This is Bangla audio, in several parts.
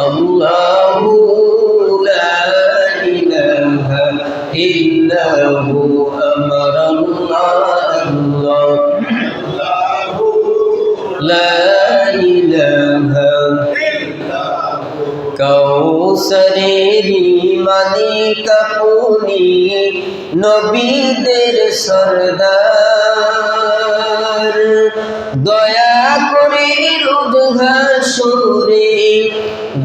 আল্লাহু লা ইলাহা ইল্লাহু আমারাল্লাহ লা ইলাহা কাউসারেরি মালিক আপনি নবীদের সরদার দয়া করে রোজ হাসরে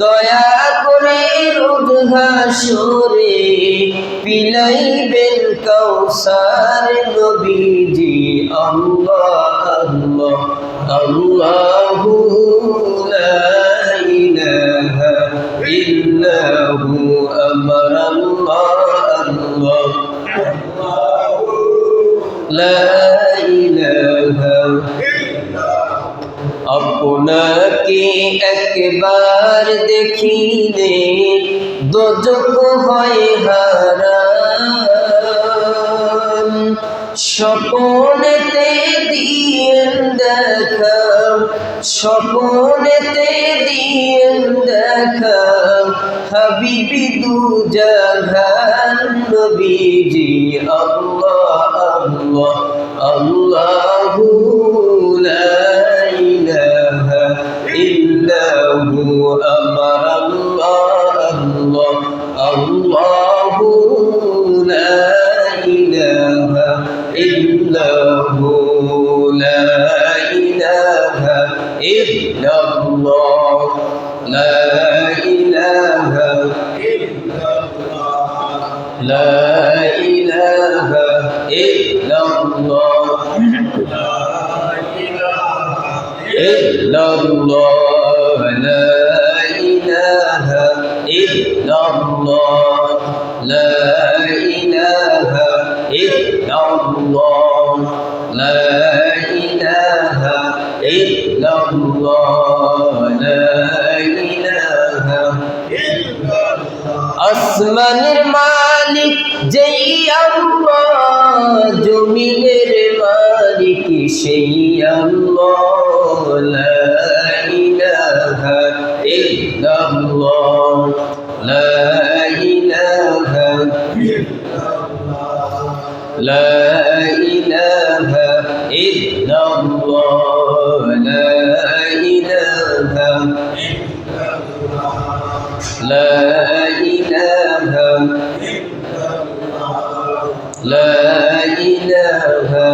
দয়া করে রোজ হাসরে পিলাইবেন কাউসার নবীজি আল্লাহ আল্লাহ আল্লাহু লা ইলাহা ইল্লাহু আমারাল্লাহ লা ইলাহা আপনাকে একবার দেখিলে দোজখ হয় হারাম স্বপ্নেতে দিয়েন দেখা স্বপ্নেতে দিয়েন দেখা হাবিবি দু জাহান নবীজি আল্লাহ আল্লাহ আল্লাহু লা ইলাহা ইল্লাহু আমারাল্লাহ আল্লাহু লা ইলাহা ইল্লাহু লা ইলাহা ইল্লাল্লাহ লা ইলাহা ইল্লাল্লাহ লা ইলাহা ইল্লাল্লাহ ইল্লাল্লাহ লা ইলাহা ইল্লাল্লাহ লা ইলাহা ইল্লাল্লাহ লা ইলাহা ইল্লাল্লাহ লা ইলাহা ইল্লাল্লাহ আসমানের মালিক যেই আল্লাহ জমিনের মালিক সেই আল্লাহ লা ইলাহা ইল্লাল্লাহ লা ইলাহা ইল্লাল্লাহ লা ইলাহা ইল্লাল্লাহ লা ইলাহা ইল্লাল্লাহ লা ইলাহা লা ইলাহা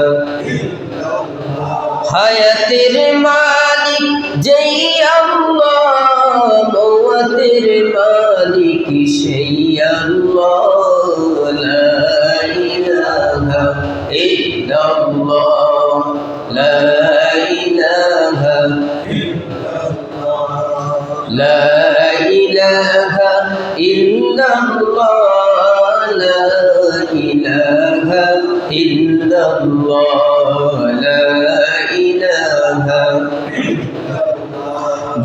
হায়াতের মালিক যেই আল্লাহ মওয়াতের মালিক সেই আল্লাহ লা ইলাহা ইল্লাল্লাহ লা ইলাহা ইল্লাল্লাহ লা ইলাহা ইল্লাল্লাহ লা ইলাহা ইল্লাল্লাহ লা ইলাহা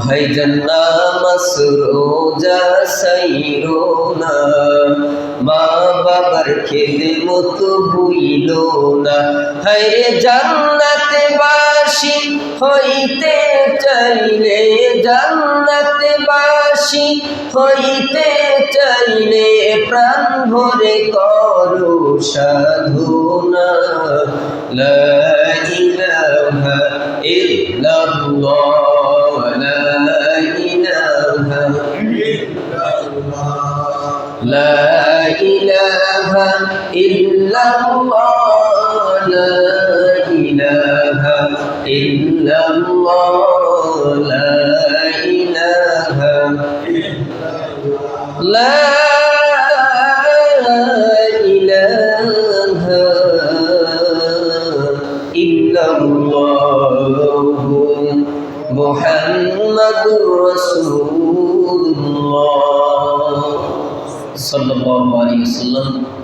ভাইজান নামাজ রোজা সাইরো না মা বাবার খেদমত ভুইলো না হায়রে জান্নাতে বাসী হইতে চাইলে জান্নাতে বাসী হইতে চাইলে প্রাণ ভরে করো সাধনা লা ইলাহা ইল্লাল্লাহ লা ইলাহা ইল্লাল্লাহ লা ইলাহা ইল্লাল্লাহ লা ইলাহা ইল্লাল্লাহ লা ইলাহা ইল্লাল্লাহ লা ইলাহা ইল্লাল্লাহ মুহাম্মাদুর রাসূলুল্লাহ সাল্লাল্লাহু আলাইহি ওয়াসাল্লাম।